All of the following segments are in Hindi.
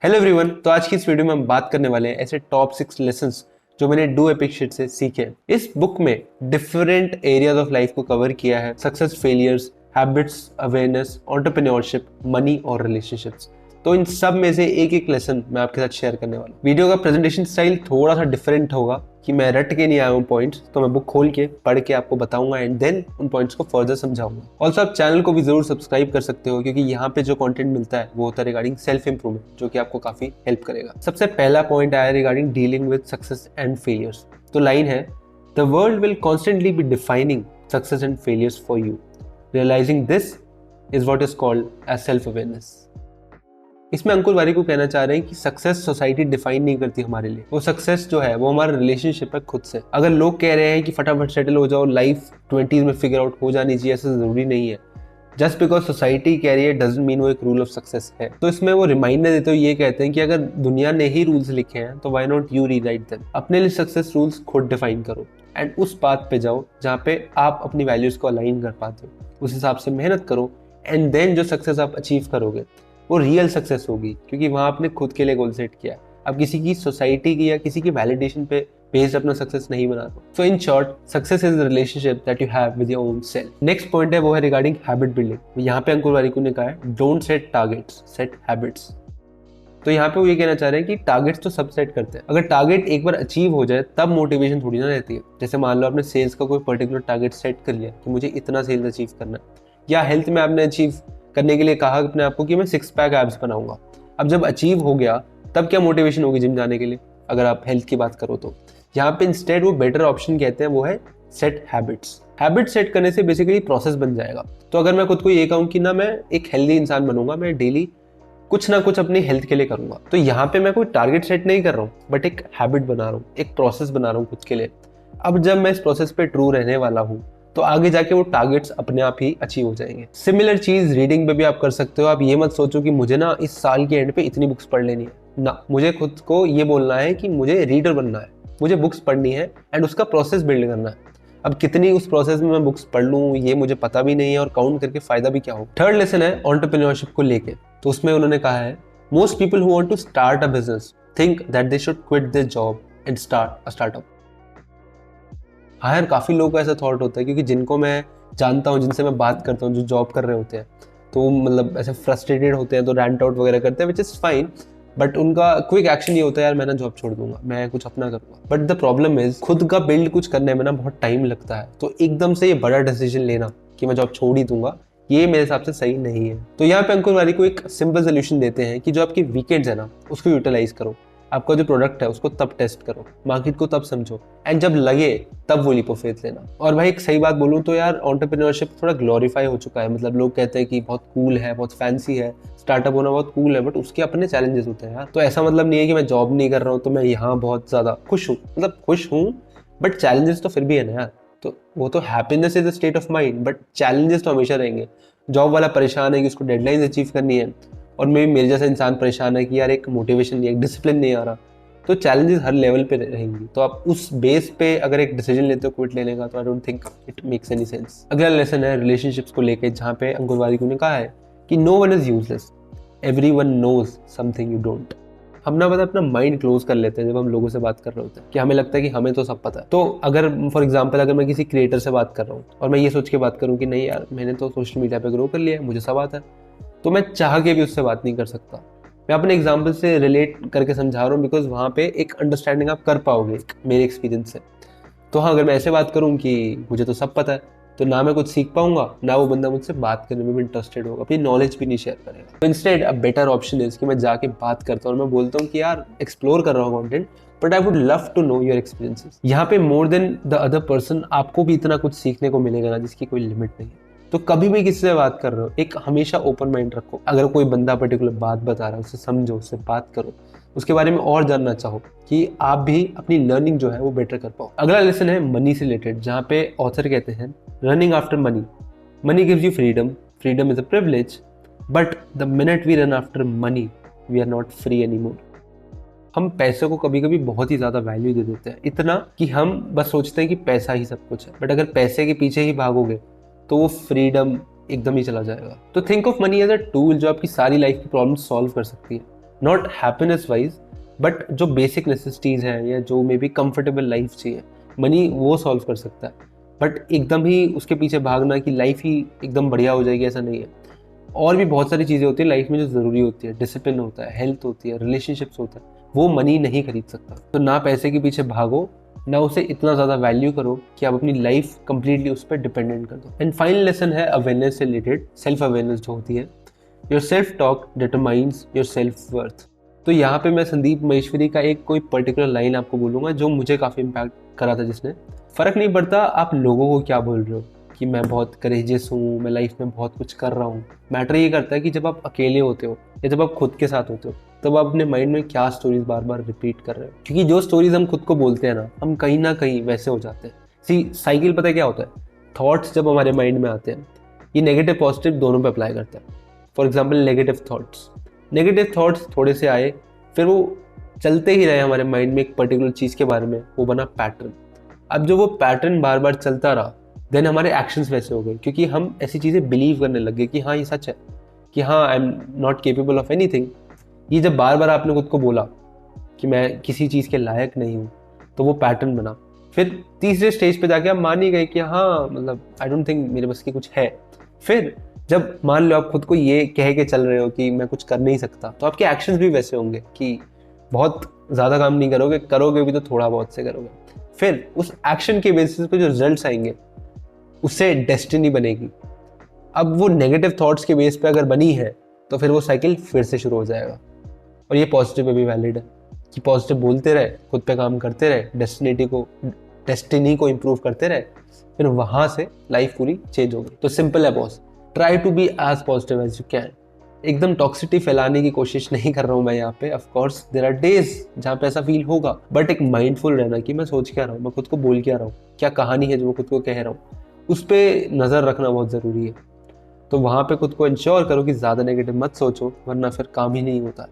Hello everyone. तो आज की इस वीडियो में हम बात करने वाले हैं ऐसे टॉप 6 लेसन्स जो मैंने डू एपिक शिट से सीखे। इस बुक में डिफरेंट एरियाज ऑफ लाइफ को कवर किया है: success, failures, habits, awareness, entrepreneurship, money और रिलेशनशिप्स। तो इन सब में से एक एक लेसन मैं आपके साथ शेयर करने वाला हूँ। वीडियो का प्रेजेंटेशन स्टाइल थोड़ा सा डिफरेंट होगा कि मैं रट के नहीं आया हूँ पॉइंट्स, तो मैं बुक खोल के पढ़ के आपको बताऊंगा एंड देन उन पॉइंट्स को फर्दर समझाऊंगा। ऑल्सो आप चैनल को भी जरूर सब्सक्राइब कर सकते हो क्योंकि यहाँ पे जो कंटेंट मिलता है वो होता है रिगार्डिंग सेल्फ इंप्रूवमेंट, जो कि आपको काफी हेल्प करेगा। सबसे पहला पॉइंट आया regarding dealing with success and failures. तो लाइन है, the world will constantly be defining success and failures for you. Realising this is what is called as self awareness. इसमें अंकुर वारी को कहना चाह रहे हैं कि सक्सेस सोसाइटी डिफाइन नहीं करती हमारे लिए। वो सक्सेस जो है वो हमारा रिलेशनशिप है खुद से। अगर लोग कह रहे हैं कि फटाफट सेटल हो जाओ, लाइफ 20s में फिगर आउट हो जानी चाहिए, ऐसा जरूरी नहीं है। जस्ट बिकॉज सोसाइटी कह रही है डजंट मीन वो एक रूल ऑफ सक्सेस है। तो इसमें वो रिमाइंडर देते हुए ये कहते हैं कि अगर दुनिया ने ही रूल्स लिखे हैं तो why not you rewrite them. अपने लिए सक्सेस रूल्स खुद डिफाइन करो एंड उस बात पे जाओ जहाँ पे आप अपनी वैल्यूज को अलाइन कर पाते हो, उस हिसाब से मेहनत करो एंड देन जो सक्सेस आप अचीव करोगे वो रियल सक्सेस होगी, क्योंकि वहां आपने खुद के लिए गोल सेट किया है। अब किसी की सोसाइटी की या किसी की वैलिडेशन पे बेस्ड अपना सक्सेस नहीं बना दो। So in short, success is the relationship that you have with your own self. Next point है वो है रिगार्डिंग हैबिट बिल्डिंग। यहाँ पे अंकुर वारिकू ने कहा है don't set targets, set habits. तो यहाँ पे वो ये कहना चाह रहे हैं कि टारगेट्स तो सब सेट करते हैं, अगर टारगेट एक बार अचीव हो जाए तब मोटिवेशन थोड़ी ना रहती है। जैसे मान लो आपने सेल्स का कोई पर्टिकुलर टारगेट सेट कर लिया कि मुझे इतना सेल्स अचीव करना है, या हेल्थ में आपने अचीव करने के लिए कहा अपने आपको कि मैं 6 पैक एब्स बनाऊंगा। अब जब अचीव हो गया तब क्या मोटिवेशन होगी जिम जाने के लिए, अगर आप हेल्थ की बात करो तो। यहाँ पे इंस्टेड वो बेटर ऑप्शन कहते हैं वो है सेट हैबिट्स। हैबिट सेट करने से बेसिकली प्रोसेस बन जाएगा। तो अगर मैं खुद को ये कहूँ कि ना मैं एक हेल्दी इंसान बनूंगा, मैं डेली कुछ ना कुछ अपनी हेल्थ के लिए करूंगा, तो यहाँ पे मैं कोई टारगेट सेट नहीं कर रहा हूँ बट एक हैबिट बना रहा हूँ, एक प्रोसेस बना रहा हूँ खुद के लिए। अब जब मैं इस प्रोसेस पे ट्रू रहने वाला हूँ तो आगे जाके वो टारगेट्स अपने आप ही अचीव हो जाएंगे। सिमिलर चीज रीडिंग पे भी आप कर सकते हो। आप ये मत सोचो कि मुझे ना इस साल के एंड पे इतनी बुक्स पढ़ लेनी है ना, मुझे खुद को ये बोलना है कि मुझे रीडर बनना है, मुझे बुक्स पढ़नी है एंड उसका प्रोसेस बिल्ड करना है। अब कितनी उस प्रोसेस में मैं बुक्स पढ़ लूँ ये मुझे पता भी नहीं है, और काउंट करके फायदा भी क्या हो। थर्ड लेसन है एंटरप्रेन्योरशिप को लेके। तो उसमें उन्होंने कहा है most people who want to start a business think that they should quit this job and start a startup. हाँ यार, काफ़ी लोगों का ऐसा थॉट होता है, क्योंकि जिनको मैं जानता हूँ, जिनसे मैं बात करता हूँ, जो जॉब कर रहे होते हैं, तो मतलब ऐसे फ्रस्ट्रेटेड होते हैं तो रैंट आउट वगैरह करते हैं, विच इज़ फाइन। बट उनका क्विक एक्शन ये होता है यार मैं ना जॉब छोड़ दूंगा, मैं कुछ अपना करूंगा। बट द प्रॉब्लम इज खुद का बिल्ड कुछ करने में ना बहुत टाइम लगता है, तो एकदम से ये बड़ा डिसीजन लेना कि मैं जॉब छोड़ ही दूंगा, ये मेरे हिसाब से सही नहीं है। तो यहाँ पे अंकुर वारी को एक सिंपल सोल्यूशन देते हैं कि जो आपकी वीकेंड्स है ना उसको यूटिलाइज करो। आपका जो प्रोडक्ट है उसको तब टेस्ट करो, मार्केट को तब समझो एंड जब लगे तब वो लीप ऑफ फेथ लेना। और भाई एक सही बात बोलूं तो यार एंटरप्रेन्योरशिप थोड़ा ग्लोरीफाई हो चुका है। मतलब लोग कहते हैं कि बहुत कूल है, बहुत फैंसी है, स्टार्टअप होना बहुत कूल है, बट उसके अपने चैलेंजेस होते हैं यार। तो ऐसा मतलब नहीं है कि मैं जॉब नहीं कर रहा हूँ तो मैं यहाँ बहुत ज्यादा खुश हूँ, मतलब खुश हूँ बट चैलेंजेस तो फिर भी है ना यार। तो वो तो happiness is a state of mind, but challenges तो हमेशा रहेंगे। जॉब वाला परेशान है कि उसको डेडलाइन अचीव करनी है, और मेरे जैसा इंसान परेशान है कि यार एक मोटिवेशन नहीं, एक डिसिप्लिन नहीं आ रहा। तो चैलेंजेस हर लेवल पे रहेंगी। तो आप उस बेस पे अगर एक डिसीजन लेते हो क्विट लेने का, तो I don't think it makes any sense. अगला लेसन है रिलेशनशिप्स को लेके, जहाँ पे अंकुर वारिकू ने कहा है कि no one is useless, everyone knows something you don't. हम ना पता अपना माइंड क्लोज कर लेते हैं जब हम लोगों से बात कर रहे होते हैं, कि हमें लगता है कि हमें तो सब पता है। तो अगर फॉर एग्जांपल अगर मैं किसी क्रिएटर से बात कर रहा हूँ और मैं ये सोच के बात करूँ कि नहीं यार मैंने तो सोशल मीडिया पे ग्रो कर लिया है, मुझे सब आता है, तो मैं चाह के भी उससे बात नहीं कर सकता। मैं अपने एग्जाम्पल से रिलेट करके समझा रहा हूँ, बिकॉज वहाँ पे एक अंडरस्टैंडिंग आप कर पाओगे मेरे एक्सपीरियंस से। तो हाँ, अगर मैं ऐसे बात करूँ कि मुझे तो सब पता है, तो ना मैं कुछ सीख पाऊंगा, ना वो बंदा मुझसे बात करने में भी इंटरेस्टेड होगा, अपनी नॉलेज भी नहीं शेयर करेगा। तो instead a better option is कि मैं जाके बात करता हूँ और मैं बोलता हूँ कि यार एक्सप्लोर कर रहा हूँ content, but I would love to know your experiences. यहाँ पे more than the other person आपको भी इतना कुछ सीखने को मिलेगा ना, जिसकी कोई लिमिट नहीं है। तो कभी भी किसी से बात कर रहे हो एक हमेशा ओपन माइंड रखो। अगर कोई बंदा पर्टिकुलर बात बता रहा है उसे समझो, उससे बात करो, उसके बारे में और जानना चाहो, कि आप भी अपनी लर्निंग जो है वो बेटर कर पाओ। अगला लेसन है मनी से रिलेटेड, जहाँ पे ऑथर कहते हैं running after money, money gives you freedom, freedom is a privilege, but the minute we run after money we are not free anymore. हम पैसे को कभी कभी बहुत ही ज्यादा वैल्यू दे देते हैं, इतना कि हम बस सोचते हैं कि पैसा ही सब कुछ है। बट अगर पैसे के पीछे ही भागोगे तो वो फ्रीडम एकदम ही चला जाएगा। तो think of money as a tool जो आपकी सारी लाइफ की प्रॉब्लम सॉल्व कर सकती है। नॉट हैप्पीनेस वाइज, बट जो बेसिक नेसेसिटीज़ हैं या जो मे बी कंफर्टेबल लाइफ चाहिए, मनी वो सॉल्व कर सकता है। बट एकदम ही उसके पीछे भागना कि लाइफ ही एकदम बढ़िया हो जाएगी, ऐसा नहीं है। और भी बहुत सारी चीज़ें होती है लाइफ में जो ज़रूरी होती है, डिसिप्लिन होता है, हेल्थ होती है, रिलेशनशिप्स होता है, वो मनी नहीं खरीद सकता। तो ना पैसे के पीछे भागो, ना उसे इतना ज़्यादा वैल्यू करो कि आप अपनी लाइफ कंप्लीटली उस पर डिपेंडेंट कर दो। एंड फाइनल लेसन है अवेयरनेस से रिलेटेड, सेल्फ अवेयरनेस जो होती है। Your self talk determines your self worth. तो यहाँ पे मैं संदीप महेश्वरी का एक कोई पर्टिकुलर लाइन आपको बोलूँगा जो मुझे काफ़ी इम्पैक्ट करा था, जिसने फ़र्क नहीं पड़ता आप लोगों को क्या बोल रहे हो कि मैं बहुत करेजियस हूँ, मैं लाइफ में बहुत कुछ कर रहा हूँ। मैटर ये करता है कि जब आप अकेले होते हो या जब आप खुद के साथ होते हो, तब आप अपने माइंड में क्या स्टोरीज बार बार रिपीट कर रहे हो। क्योंकि जो स्टोरीज हम खुद को बोलते हैं ना, हम कहीं ना कहीं वैसे हो जाते हैं। साइकिल पता है क्या होता है, थॉट्स जब हमारे माइंड में आते हैं, ये नेगेटिव पॉजिटिव दोनों पे अप्लाई करता है। फॉर एग्जाम्पल नेगेटिव थॉट्स थोड़े से आए, फिर वो चलते ही रहे हमारे माइंड में एक पर्टिकुलर चीज़ के बारे में, वो बना पैटर्न। अब जो वो पैटर्न बार बार चलता रहा, देन हमारे एक्शंस वैसे हो गए, क्योंकि हम ऐसी चीज़ें बिलीव करने लग गए कि हाँ ये सच है, कि हाँ I am not capable of anything. ये जब बार बार आपने खुद को बोला कि मैं किसी चीज़ के लायक नहीं हूँ, तो वो पैटर्न बना। फिर तीसरे स्टेज पे जाके आप मान ही गए कि हाँ मतलब आई डोंट थिंक मेरे बस की कुछ है। फिर जब मान लो आप खुद को ये कह के चल रहे हो कि मैं कुछ कर नहीं सकता, तो आपके एक्शंस भी वैसे होंगे कि बहुत ज़्यादा काम नहीं करोगे, करोगे भी तो थोड़ा बहुत से करोगे। फिर उस एक्शन के बेसिस पे जो रिजल्ट्स आएंगे, उससे डेस्टिनी बनेगी। अब वो नेगेटिव थॉट्स के बेस पे अगर बनी है, तो फिर वो साइकिल फिर से शुरू हो जाएगा। और ये पॉजिटिव पे भी वैलिड है कि पॉजिटिव बोलते रहे, खुद पे काम करते रहे, डेस्टिनी को इम्प्रूव करते रहे, फिर वहां से लाइफ पूरी चेंज होगी। तो सिंपल है boss, try to be as positive as you can. एकदम टॉक्सिटी फैलाने की कोशिश नहीं कर रहा हूँ मैं यहाँ पे। Of course there are days जहाँ पे ऐसा फील होगा, बट एक माइंडफुल रहना कि मैं सोच क्या रहा हूँ, मैं खुद को बोल क्या रहा हूँ, क्या कहानी है जो मैं खुद को कह रहा हूँ, उस पर नज़र रखना बहुत ज़रूरी है। तो वहाँ पे खुद को इंश्योर करो कि ज़्यादा नेगेटिव मत सोचो, वरना फिर काम ही नहीं होता।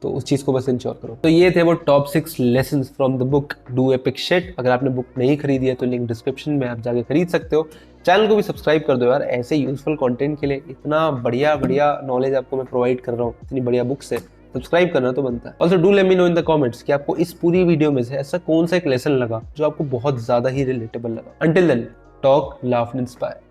तो उस चीज़ को बस इंश्योर करो। तो ये थे वो top 6 lessons from the book do epic shit. अगर आपने बुक नहीं खरीदी है तो लिंक डिस्क्रिप्शन में, आप जाके खरीद सकते हो। चैनल को भी सब्सक्राइब कर दो यार, ऐसे यूजफुल कंटेंट के लिए। इतना बढ़िया नॉलेज आपको मैं प्रोवाइड कर रहा हूँ इतनी बढ़िया बुक से, सब्सक्राइब करना तो बनता है। Also do let me know in the comments कि आपको इस पूरी वीडियो में से ऐसा कौन सा एक लेसन लगा जो आपको बहुत ज़्यादा ही रिलेटेबल लगा। Until then, talk, laugh and inspire.